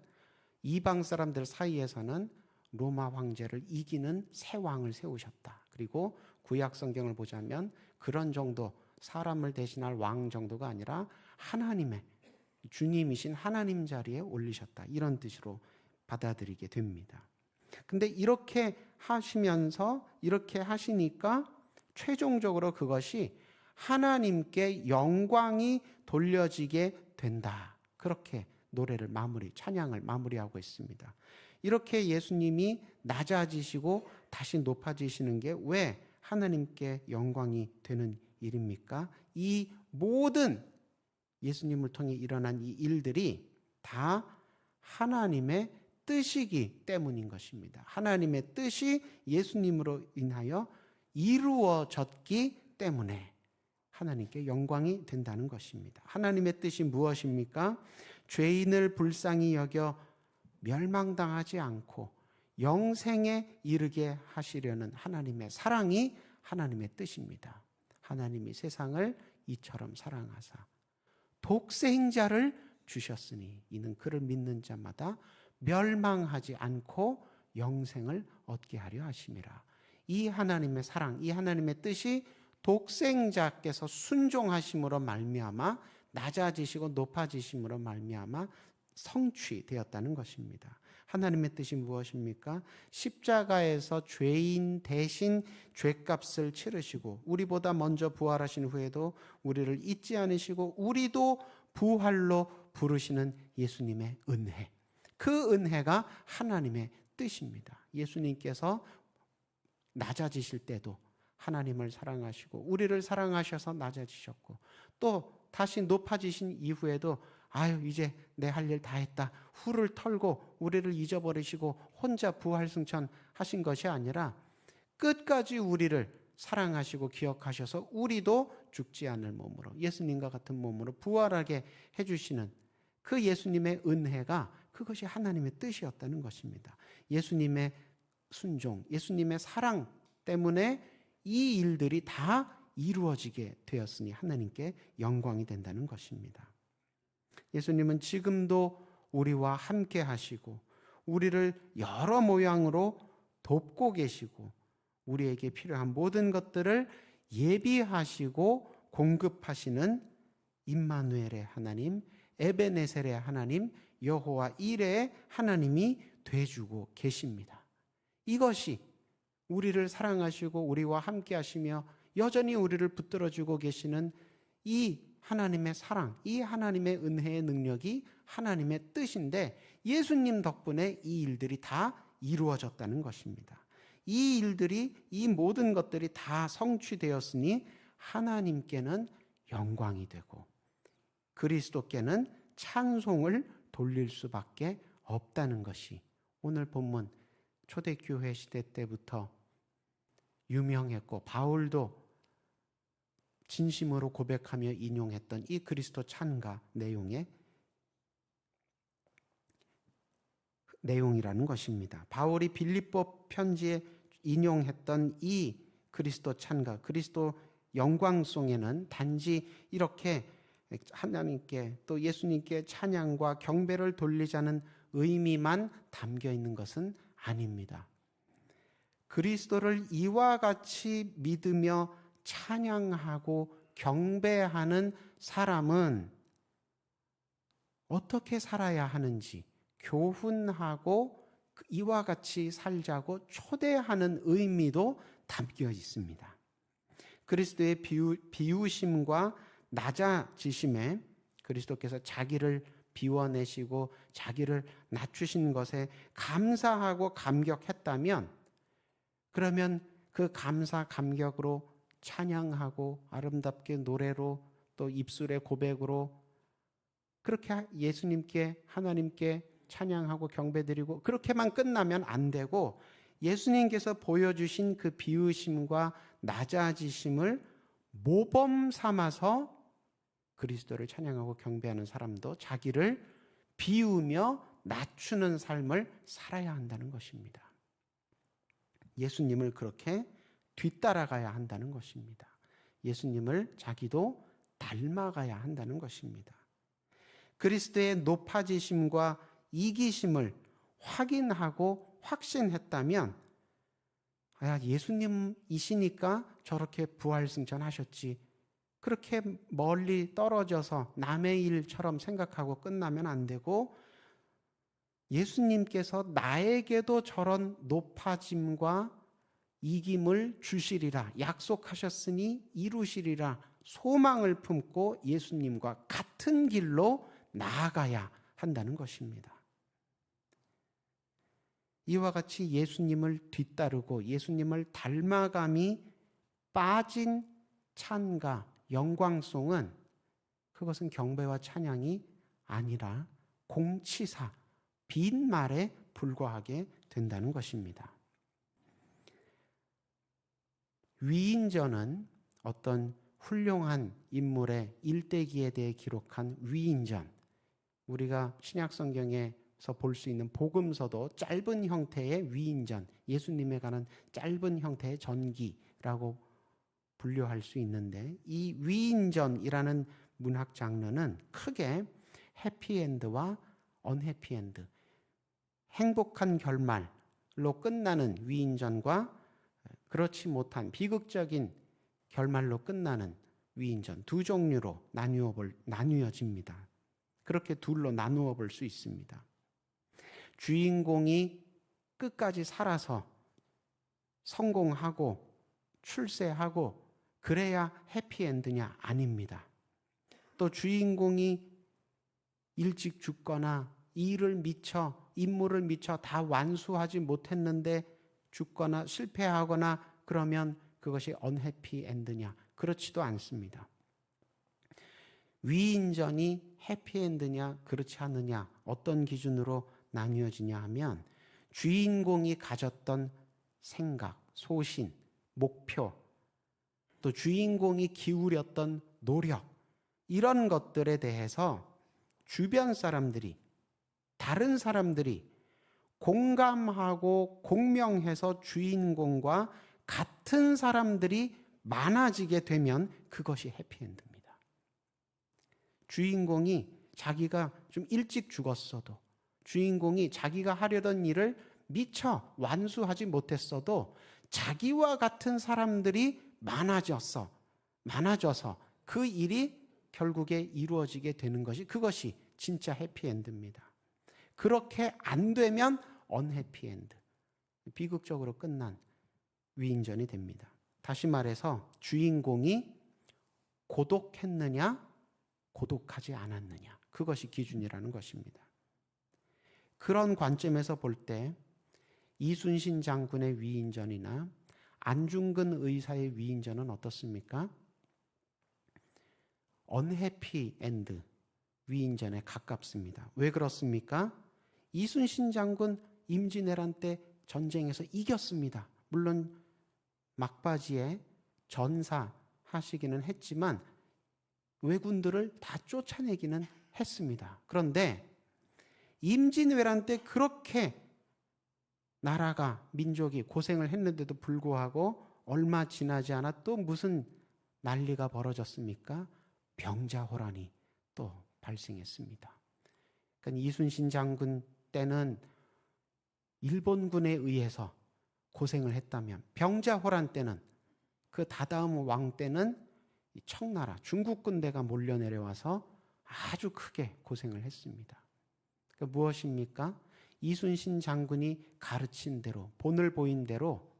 이방 사람들 사이에서는 로마 황제를 이기는 새 왕을 세우셨다. 그리고 구약 성경을 보자면 그런 정도, 사람을 대신할 왕 정도가 아니라 하나님의, 주님이신 하나님 자리에 올리셨다. 이런 뜻으로 받아들이게 됩니다. 근데 이렇게 하시면서, 이렇게 하시니까 최종적으로 그것이 하나님께 영광이 돌려지게 된다. 그렇게 노래를 찬양을 마무리하고 있습니다. 이렇게 예수님이 낮아지시고 다시 높아지시는 게 왜 하나님께 영광이 되는 일입니까? 이 모든 예수님을 통해 일어난 이 일들이 다 하나님의 뜻이기 때문인 것입니다. 하나님의 뜻이 예수님으로 인하여 이루어졌기 때문에 하나님께 영광이 된다는 것입니다. 하나님의 뜻이 무엇입니까? 죄인을 불쌍히 여겨 멸망당하지 않고 영생에 이르게 하시려는 하나님의 사랑이 하나님의 뜻입니다. 하나님이 세상을 이처럼 사랑하사 독생자를 주셨으니 이는 그를 믿는 자마다 멸망하지 않고 영생을 얻게 하려 하심이라. 이 하나님의 사랑, 이 하나님의 뜻이 독생자께서 순종하심으로 말미암아 낮아지시고 높아지심으로 말미암아 성취되었다는 것입니다. 하나님의 뜻이 무엇입니까? 십자가에서 죄인 대신 죄값을 치르시고 우리보다 먼저 부활하신 후에도 우리를 잊지 않으시고 우리도 부활로 부르시는 예수님의 은혜. 그 은혜가 하나님의 뜻입니다. 예수님께서 낮아지실 때도 하나님을 사랑하시고 우리를 사랑하셔서 낮아지셨고 또 다시 높아지신 이후에도 이제 내 할 일 다 했다. 후를 털고 우리를 잊어버리시고 혼자 부활승천 하신 것이 아니라 끝까지 우리를 사랑하시고 기억하셔서 우리도 죽지 않을 몸으로 예수님과 같은 몸으로 부활하게 해주시는 그 예수님의 은혜가 그것이 하나님의 뜻이었다는 것입니다. 예수님의 순종, 예수님의 사랑 때문에 이 일들이 다 이루어지게 되었으니 하나님께 영광이 된다는 것입니다. 예수님은 지금도 우리와 함께 하시고 우리를 여러 모양으로 돕고 계시고 우리에게 필요한 모든 것들을 예비하시고 공급하시는 임마누엘의 하나님, 에베네셀의 하나님, 여호와 이레의 하나님이 돼주고 계십니다. 이것이 우리를 사랑하시고 우리와 함께 하시며 여전히 우리를 붙들어주고 계시는 이 하나님의 사랑, 이 하나님의 은혜의 능력이 하나님의 뜻인데 예수님 덕분에 이 일들이 다 이루어졌다는 것입니다. 이 일들이, 이 모든 것들이 다 성취되었으니 하나님께는 영광이 되고 그리스도께는 찬송을 돌릴 수밖에 없다는 것이 오늘 본문 초대교회 시대 때부터 유명했고 바울도 진심으로 고백하며 인용했던 이 그리스도 찬가 내용의 내용이라는 것입니다. 바울이 빌립보 편지에 인용했던 이 그리스도 찬가, 그리스도 영광송에는 단지 이렇게 하나님께 또 예수님께 찬양과 경배를 돌리자는 의미만 담겨 있는 것은 아닙니다. 그리스도를 이와 같이 믿으며 찬양하고 경배하는 사람은 어떻게 살아야 하는지 교훈하고 이와 같이 살자고 초대하는 의미도 담겨 있습니다. 그리스도의 비우심과 낮아지심에 그리스도께서 자기를 비워내시고 자기를 낮추신 것에 감사하고 감격했다면 그러면 그 감사 감격으로 찬양하고 아름답게 노래로 또 입술의 고백으로 그렇게 예수님께 하나님께 찬양하고 경배드리고 그렇게만 끝나면 안 되고 예수님께서 보여주신 그 비우심과 낮아지심을 모범 삼아서 그리스도를 찬양하고 경배하는 사람도 자기를 비우며 낮추는 삶을 살아야 한다는 것입니다. 예수님을 그렇게 뒤따라가야 한다는 것입니다. 예수님을 자기도 닮아가야 한다는 것입니다. 그리스도의 높아지심과 이기심을 확인하고 확신했다면 예수님이시니까 저렇게 부활승천하셨지 그렇게 멀리 떨어져서 남의 일처럼 생각하고 끝나면 안 되고 예수님께서 나에게도 저런 높아짐과 이김을 주시리라 약속하셨으니 이루시리라 소망을 품고 예수님과 같은 길로 나아가야 한다는 것입니다. 이와 같이 예수님을 뒤따르고 예수님을 닮아감이 빠진 찬가, 영광송은 그것은 경배와 찬양이 아니라 공치사, 빈말에 불과하게 된다는 것입니다. 위인전은 어떤 훌륭한 인물의 일대기에 대해 기록한 위인전, 우리가 신약성경에서 볼 수 있는 복음서도 짧은 형태의 위인전, 예수님에 관한 짧은 형태의 전기라고 분류할 수 있는데 이 위인전이라는 문학 장르는 크게 해피엔드와 언해피엔드, 행복한 결말로 끝나는 위인전과 그렇지 못한 비극적인 결말로 끝나는 위인전 두 종류로 나뉘어집니다. 그렇게 둘로 나누어 볼 수 있습니다. 주인공이 끝까지 살아서 성공하고 출세하고 그래야 해피엔드냐? 아닙니다. 또 주인공이 일찍 죽거나 임무를 미처 다 완수하지 못했는데 죽거나 실패하거나 그러면 그것이 언해피엔드냐? 그렇지도 않습니다. 위인전이 해피엔드냐 그렇지 않느냐 어떤 기준으로 나뉘어지냐 하면 주인공이 가졌던 생각, 소신, 목표 또 주인공이 기울였던 노력 이런 것들에 대해서 주변 사람들이 다른 사람들이 공감하고 공명해서 주인공과 같은 사람들이 많아지게 되면 그것이 해피엔드입니다. 주인공이 자기가 좀 일찍 죽었어도 주인공이 자기가 하려던 일을 미처 완수하지 못했어도 자기와 같은 사람들이 많아져서 그 일이 결국에 이루어지게 되는 것이 그것이 진짜 해피엔드입니다. 그렇게 안 되면 언해피엔드, 비극적으로 끝난 위인전이 됩니다. 다시 말해서 주인공이 고독했느냐, 고독하지 않았느냐, 그것이 기준이라는 것입니다. 그런 관점에서 볼 때 이순신 장군의 위인전이나 안중근 의사의 위인전은 어떻습니까? 언해피 엔드 위인전에 가깝습니다. 왜 그렇습니까? 이순신 장군 임진왜란 때 전쟁에서 이겼습니다. 물론 막바지에 전사하시기는 했지만 왜군들을 다 쫓아내기는 했습니다. 그런데 임진왜란 때 그렇게 나라가, 민족이 고생을 했는데도 불구하고 얼마 지나지 않아 또 무슨 난리가 벌어졌습니까? 병자호란이 또 발생했습니다. 그러니까 이순신 장군 때는 일본군에 의해서 고생을 했다면 병자호란 때는, 그 다다음 왕 때는 청나라, 중국 군대가 몰려 내려와서 아주 크게 고생을 했습니다. 그러니까 무엇입니까? 이순신 장군이 가르친 대로, 본을 보인 대로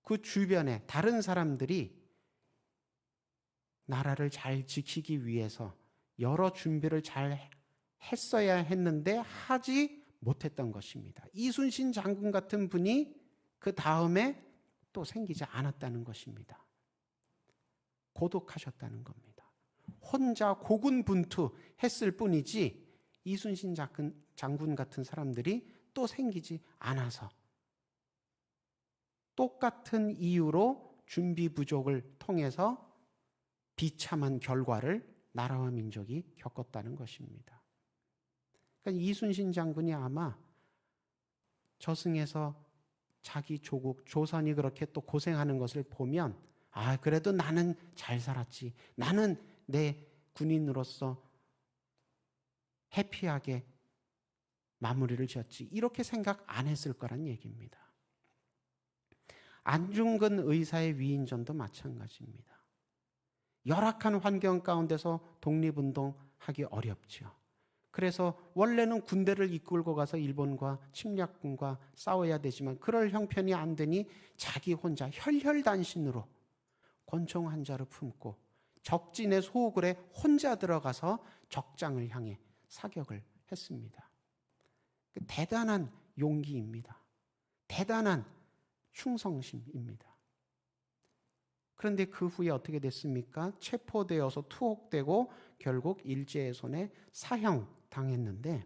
그 주변에 다른 사람들이 나라를 잘 지키기 위해서 여러 준비를 잘 했어야 했는데 하지 못했던 것입니다. 이순신 장군 같은 분이 그 다음에 또 생기지 않았다는 것입니다. 고독하셨다는 겁니다. 혼자 고군분투했을 뿐이지 이순신 장군 같은 사람들이 또 생기지 않아서 똑같은 이유로 준비 부족을 통해서 비참한 결과를 나라와 민족이 겪었다는 것입니다. 그러니까 이순신 장군이 아마 저승에서 자기 조국 조선이 그렇게 또 고생하는 것을 보면, 아, 그래도 나는 잘 살았지, 나는 내 군인으로서 해피하게 마무리를 지었지, 이렇게 생각 안 했을 거란 얘기입니다. 안중근 의사의 위인전도 마찬가지입니다. 열악한 환경 가운데서 독립운동하기 어렵죠. 그래서 원래는 군대를 이끌고 가서 일본과 침략군과 싸워야 되지만 그럴 형편이 안 되니 자기 혼자 혈혈단신으로 권총 한 자루 품고 적진의 소굴에 혼자 들어가서 적장을 향해 사격을 했습니다. 대단한 용기입니다. 대단한 충성심입니다. 그런데 그 후에 어떻게 됐습니까? 체포되어서 투옥되고 결국 일제의 손에 사형당했는데,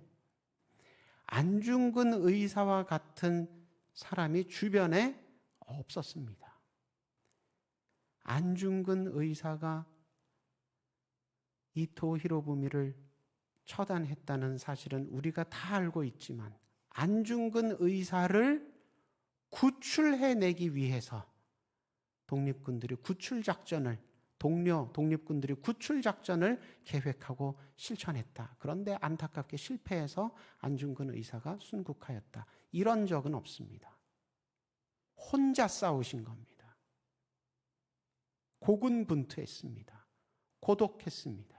안중근 의사와 같은 사람이 주변에 없었습니다. 안중근 의사가 이토 히로부미를 처단했다는 사실은 우리가 다 알고 있지만 안중근 의사를 구출해내기 위해서 독립군들이 구출작전을, 동료 독립군들이 구출작전을 계획하고 실천했다. 그런데 안타깝게 실패해서 안중근 의사가 순국하였다. 이런 적은 없습니다. 혼자 싸우신 겁니다. 고군분투했습니다. 고독했습니다.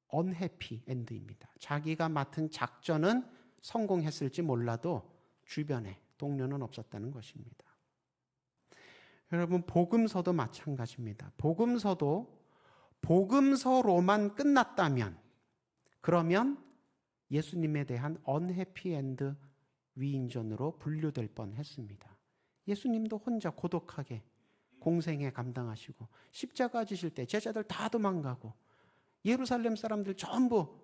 언해피 엔드입니다. 자기가 맡은 작전은 성공했을지 몰라도 주변에 동료는 없었다는 것입니다. 여러분, 복음서도 마찬가지입니다. 복음서도 복음서로만 끝났다면, 그러면 예수님에 대한 언해피엔드 위인전으로 분류될 뻔했습니다. 예수님도 혼자 고독하게 공생애 감당하시고 십자가 지실 때 제자들 다 도망가고 예루살렘 사람들 전부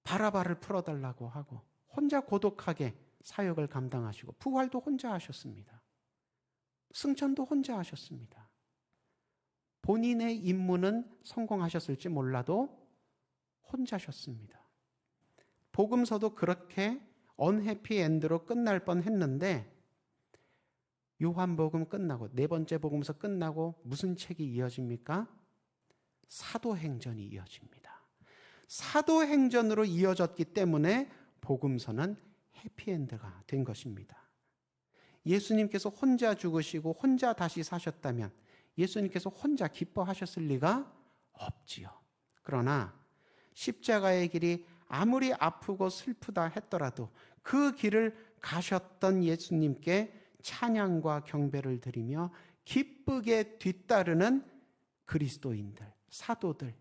바라바를 풀어달라고 하고 혼자 고독하게 사역을 감당하시고 부활도 혼자 하셨습니다. 승천도 혼자 하셨습니다. 본인의 임무는 성공하셨을지 몰라도 혼자셨습니다. 복음서도 그렇게 언해피엔드로 끝날 뻔했는데 요한복음 끝나고, 네 번째 복음서 끝나고 무슨 책이 이어집니까? 사도행전이 이어집니다. 사도행전으로 이어졌기 때문에 복음서는 해피엔드가 된 것입니다. 예수님께서 혼자 죽으시고 혼자 다시 사셨다면 예수님께서 혼자 기뻐하셨을 리가 없지요. 그러나 십자가의 길이 아무리 아프고 슬프다 했더라도 그 길을 가셨던 예수님께 찬양과 경배를 드리며 기쁘게 뒤따르는 그리스도인들, 사도들,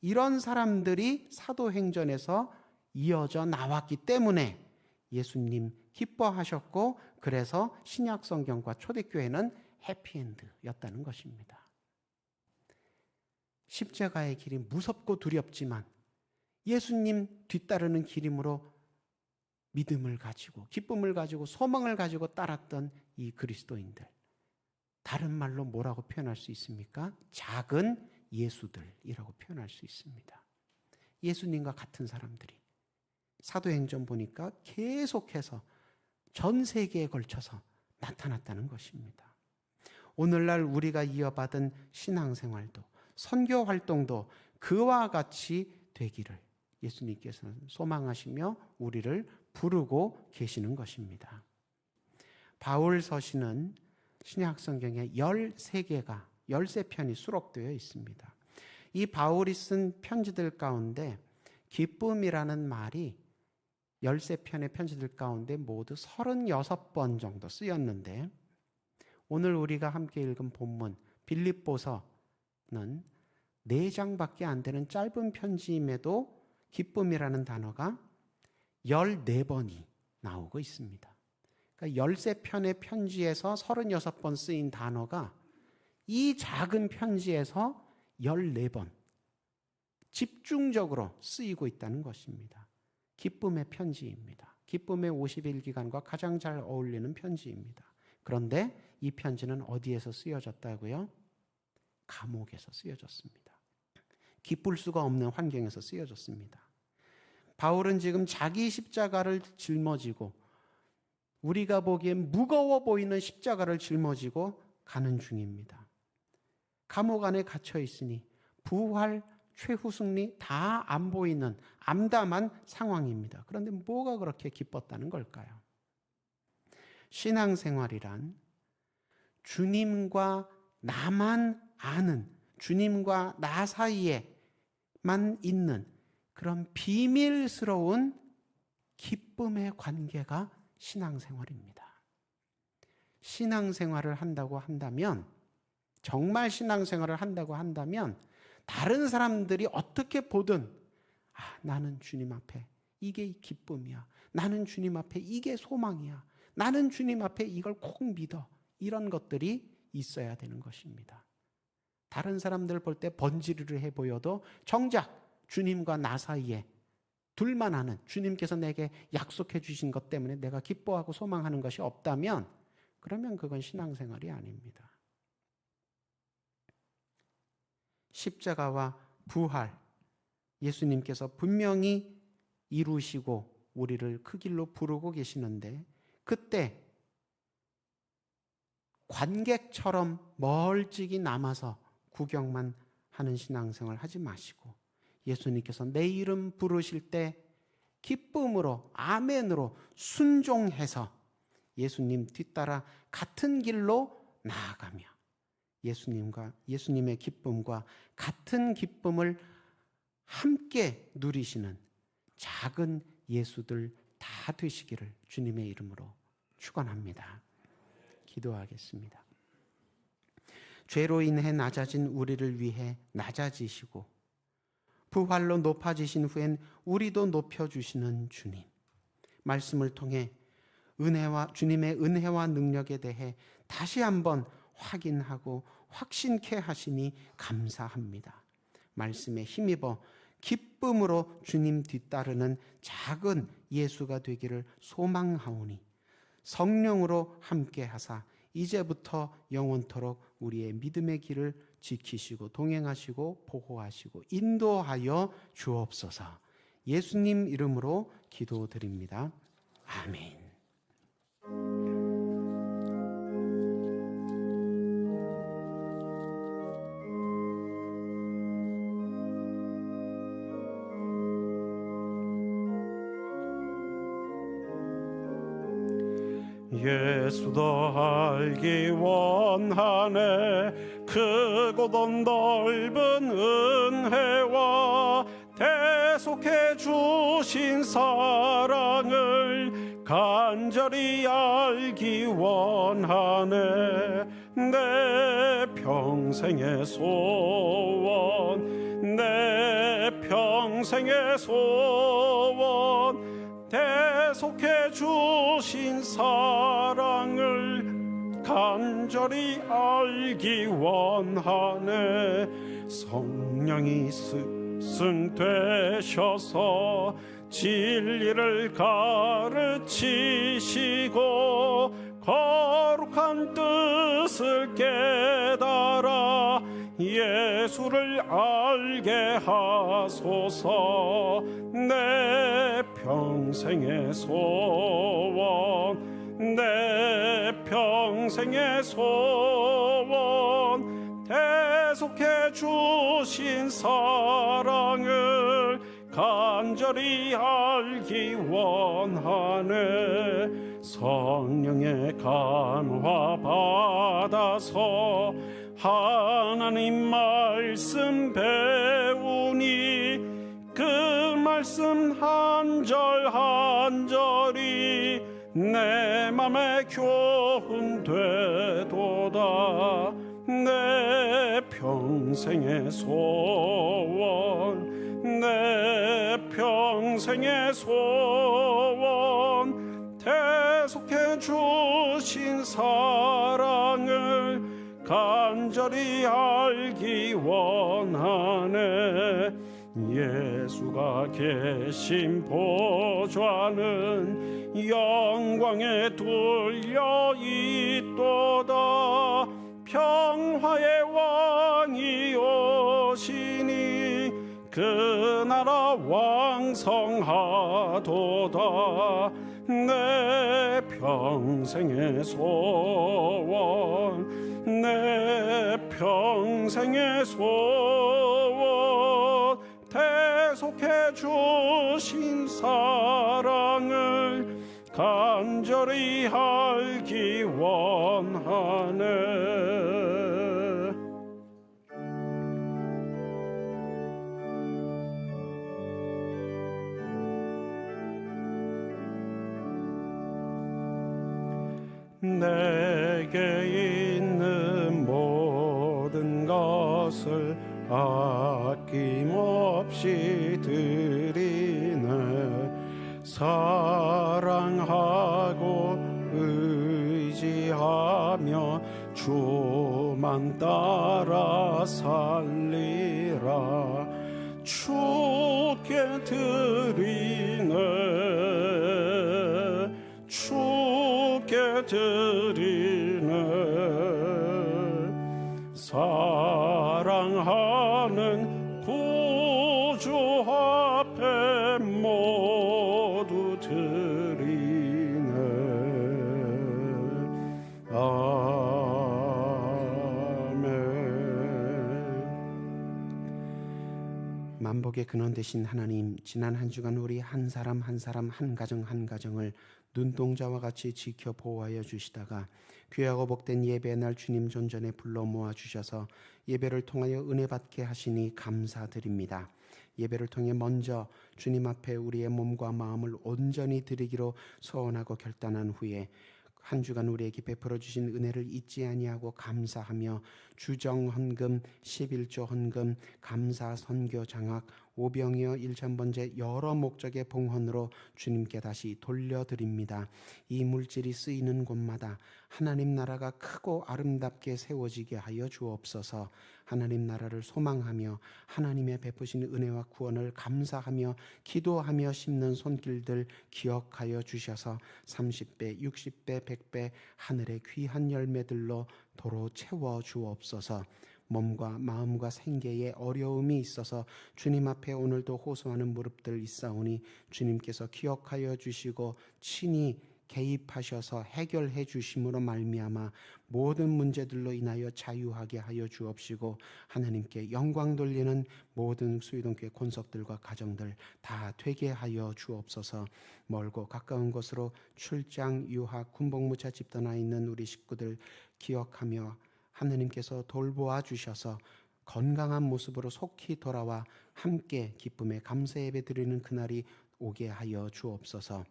이런 사람들이 사도행전에서 이어져 나왔기 때문에 예수님 기뻐하셨고, 그래서 신약 성경과 초대교회는 해피엔드였다는 것입니다. 십자가의 길이 무섭고 두렵지만 예수님 뒤따르는 길임으로 믿음을 가지고 기쁨을 가지고 소망을 가지고 따랐던 이 그리스도인들, 다른 말로 뭐라고 표현할 수 있습니까? 작은 예수들이라고 표현할 수 있습니다. 예수님과 같은 사람들이 사도행전 보니까 계속해서 전 세계에 걸쳐서 나타났다는 것입니다. 오늘날 우리가 이어받은 신앙생활도 선교 활동도 그와 같이 되기를 예수님께서는 소망하시며 우리를 부르고 계시는 것입니다. 바울 서신은 신약 성경에 13개가 13편이 수록되어 있습니다. 이 바울이 쓴 편지들 가운데 기쁨이라는 말이 13편의 편지들 가운데 모두 36번 정도 쓰였는데, 오늘 우리가 함께 읽은 본문 빌립보서는 4장밖에 안 되는 짧은 편지임에도 기쁨이라는 단어가 14번이 나오고 있습니다. 그러니까 13편의 편지에서 36번 쓰인 단어가 이 작은 편지에서 14번 집중적으로 쓰이고 있다는 것입니다. 기쁨의 편지입니다. 기쁨의 50일 기간과 가장 잘 어울리는 편지입니다. 그런데 이 편지는 어디에서 쓰여졌다고요? 감옥에서 쓰여졌습니다. 기쁠 수가 없는 환경에서 쓰여졌습니다. 바울은 지금 자기 십자가를 짊어지고, 우리가 보기엔 무거워 보이는 십자가를 짊어지고 가는 중입니다. 감옥 안에 갇혀 있으니 부활, 최후 승리 다 안 보이는 암담한 상황입니다. 그런데 뭐가 그렇게 기뻤다는 걸까요? 신앙생활이란 주님과 나만 아는, 주님과 나 사이에만 있는 그런 비밀스러운 기쁨의 관계가 신앙생활입니다. 신앙생활을 한다고 한다면, 정말 신앙생활을 한다고 한다면 다른 사람들이 어떻게 보든 나는 주님 앞에 이게 기쁨이야, 나는 주님 앞에 이게 소망이야, 나는 주님 앞에 이걸 꼭 믿어, 이런 것들이 있어야 되는 것입니다. 다른 사람들 볼 때 번지르르 해 보여도 정작 주님과 나 사이에 둘만 아는, 주님께서 내게 약속해 주신 것 때문에 내가 기뻐하고 소망하는 것이 없다면, 그러면 그건 신앙생활이 아닙니다. 십자가와 부활, 예수님께서 분명히 이루시고 우리를 그 길로 부르고 계시는데, 그때 관객처럼 멀찍이 남아서 구경만 하는 신앙생활 하지 마시고, 예수님께서 내 이름 부르실 때 기쁨으로, 아멘으로 순종해서 예수님 뒤따라 같은 길로 나아가며 예수님의 기쁨과 같은 기쁨을 함께 누리시는 작은 예수들 다 되시기를 주님의 이름으로 축원합니다. 기도하겠습니다. 죄로 인해 낮아진 우리를 위해 낮아지시고 부활로 높아지신 후엔 우리도 높여주시는 주님, 말씀을 통해 주님의 은혜와 능력에 대해 다시 한번 확인하고 확신케 하시니 감사합니다. 말씀에 힘입어 기쁨으로 주님 뒤따르는 작은 예수가 되기를 소망하오니 성령으로 함께 하사 이제부터 영원토록 우리의 믿음의 길을 지키시고 동행하시고 보호하시고 인도하여 주옵소서. 예수님 이름으로 기도드립니다. 아멘. 예수 더 알기 원하네. 크고 넓은 은혜와 대속해 주신 사랑을 간절히 알기 원하네. 내 평생의 소원, 내 평생의 소원, 대속해 주신 사랑을 간절히 알기 원하네. 성령이 스승되셔서 진리를 가르치시고 거룩한 뜻을 깨달아 예수를 알게 하소서. 내 평생의 소원, 내 평생의 소원, 대속해 주신 사랑을 간절히 알기 원하네. 성령의 간화 받아서 하나님 말씀 배우니 그 말씀 한 절 한 절이 내 맘에 교훈되도다. 내 평생의 소원, 내 평생의 소원, 대속해 주신 사랑을 간절히 알기 원하네. 예수가 계신 보좌는 영광에 뚫려 있도다. 평화의 왕이 오시니 그 나라 왕성하도다. 내 평생의 소원, 내 평생의 소원, 대속해 주신 사랑을 간절히 알기 원하네. 내게 있는 모든 것을 아낌없이 드리네. 사랑하고 의지하며 주만 따라 살리라. 주께 드리네, 주께 드리네. 사랑하는 구주 앞에 모두 드리네. 아멘. 만복의 근원 되신 하나님, 지난 한 주간 우리 한 사람 한 사람, 한 가정 한 가정을 눈동자와 같이 지켜 보호하여 주시다가 귀하고 복된 예배의 날 주님 존전에 불러 모아 주셔서 예배를 통하여 은혜 받게 하시니 감사드립니다. 예배를 통해 먼저 주님 앞에 우리의 몸과 마음을 온전히 드리기로 소원하고 결단한 후에 한 주간 우리에게 베풀어 주신 은혜를 잊지 아니하고 감사하며 주정 헌금, 11조 헌금, 감사 선교 장학, 오병이어 일천번제 여러 목적의 봉헌으로 주님께 다시 돌려드립니다. 이 물질이 쓰이는 곳마다 하나님 나라가 크고 아름답게 세워지게 하여 주옵소서. 하나님 나라를 소망하며 하나님의 베푸신 은혜와 구원을 감사하며 기도하며 심는 손길들 기억하여 주셔서 30배, 60배, 100배 하늘의 귀한 열매들로 도로 채워 주옵소서. 몸과 마음과 생계에 어려움이 있어서 주님 앞에 오늘도 호소하는 무릎들 있사오니 주님께서 기억하여 주시고 친히 개입하셔서 해결해 주심으로 말미암아 모든 문제들로 인하여 자유하게 하여 주옵시고 하나님께 영광 돌리는 모든 수유동교회 권속들과 가정들 다 되게 하여 주옵소서. 멀고 가까운 곳으로 출장, 유학, 군복무차 집떠나 있는 우리 식구들 기억하며 하나님께서 돌보아 주셔서 건강한 모습으로 속히 돌아와 함께 기쁨의 감사 예배 드리는 그날이 오게 하여 주옵소서.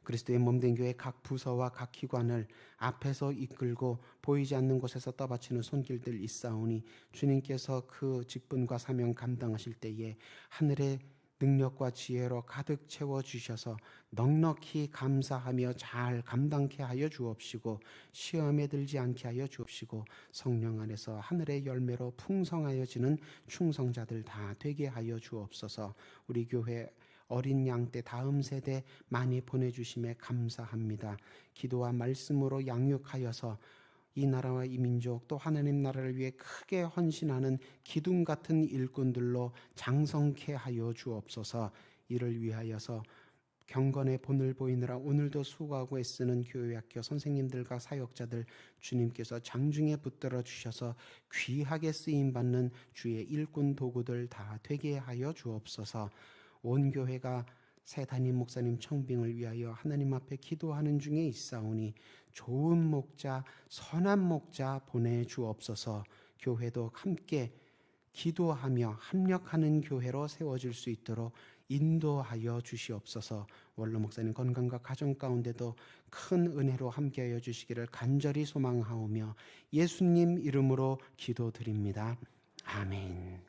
그리스도의 몸된 교회 각 부서와 각 기관을 앞에서 이끌고 보이지 않는 곳에서 떠받치는 손길들 있사오니 주님께서 그 직분과 사명 감당하실 때에 하늘의 능력과 지혜로 가득 채워주셔서 넉넉히 감사하며 잘 감당케 하여 주옵시고 시험에 들지 않게 하여 주옵시고 성령 안에서 하늘의 열매로 풍성하여지는 충성자들 다 되게 하여 주옵소서. 우리 교회 어린 양 때 다음 세대 많이 보내주심에 감사합니다. 기도와 말씀으로 양육하여서 이 나라와 이 민족 또 하나님 나라를 위해 크게 헌신하는 기둥 같은 일꾼들로 장성케 하여 주옵소서. 이를 위하여서 경건의 본을 보이느라 오늘도 수고하고 애쓰는 교회학교 선생님들과 사역자들 주님께서 장중에 붙들어 주셔서 귀하게 쓰임받는 주의 일꾼 도구들 다 되게 하여 주옵소서. 온 교회가 새 담임 목사님 청빙을 위하여 하나님 앞에 기도하는 중에 있사오니 좋은 목자, 선한 목자 보내주옵소서. 교회도 함께 기도하며 합력하는 교회로 세워질 수 있도록 인도하여 주시옵소서. 원로 목사님 건강과 가정 가운데도 큰 은혜로 함께하여 주시기를 간절히 소망하오며 예수님 이름으로 기도드립니다. 아멘.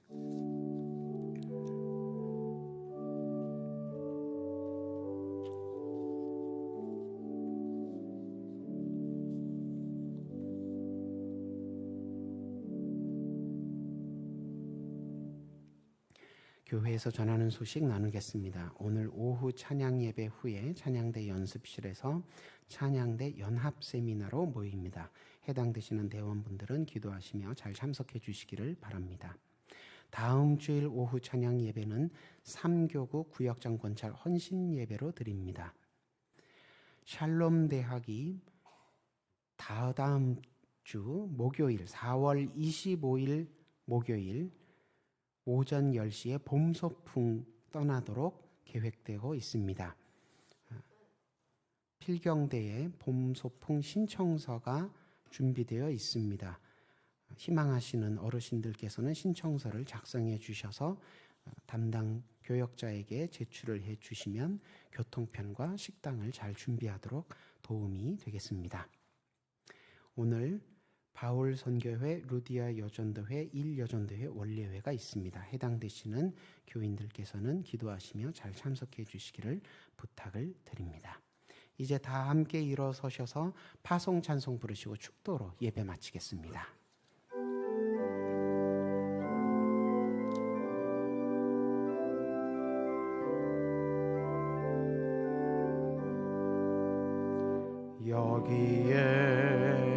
교회에서 전하는 소식 나누겠습니다. 오늘 오후 찬양 예배 후에 찬양대 연습실에서 찬양대 연합 세미나로 모입니다. 해당되시는 대원분들은 기도하시며 잘 참석해 주시기를 바랍니다. 다음 주일 오후 찬양 예배는 3교구 구역장 권찰 헌신 예배로 드립니다. 샬롬 대학이 다음 주 목요일 4월 25일 목요일 오전 10시에 봄소풍 떠나도록 계획되고 있습니다. 필경대에 봄소풍 신청서가 준비되어 있습니다. 희망하시는 어르신들께서는 신청서를 작성해 주셔서 담당 교역자에게 제출을 해 주시면 교통편과 식당을 잘 준비하도록 도움이 되겠습니다. 오늘 바울 선교회, 루디아 여전도회, 1여전도회 원례회가 있습니다. 해당되시는 교인들께서는 기도하시며 잘 참석해 주시기를 부탁을 드립니다. 이제 다 함께 일어서셔서 파송 찬송 부르시고 축도로 예배 마치겠습니다. 여기에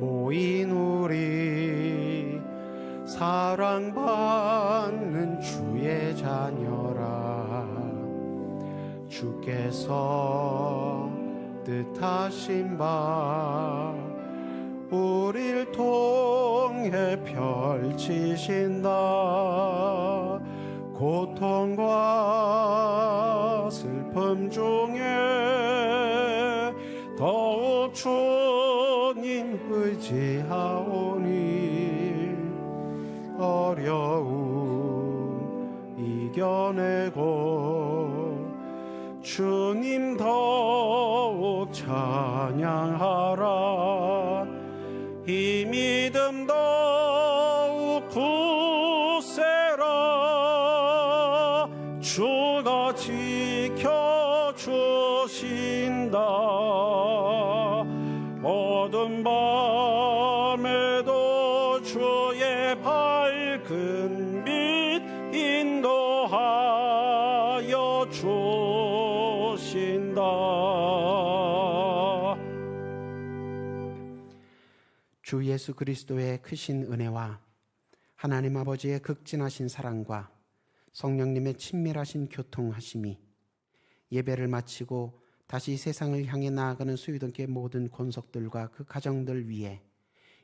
모인 우리 사랑받는 주의 자녀라. 주께서 뜻하신 바 우릴 통해 펼치신다. 고통과 슬픔 중에 더욱 주님 의지하오니 어려움 이겨내고 주님 더욱 찬양하라. 이 믿음 더욱 굳세라. 주가 지켜주신다. 어두운 밤에도 주의 밝은 빛 인도하여 주신다. 주 예수 그리스도의 크신 은혜와 하나님 아버지의 극진하신 사랑과 성령님의 친밀하신 교통하심이 예배를 마치고 다시 세상을 향해 나아가는 수유동교회 모든 권속들과 그 가정들 위해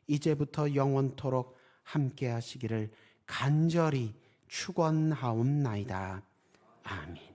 이제부터 영원토록 함께 하시기를 간절히 축원하옵나이다. 아멘.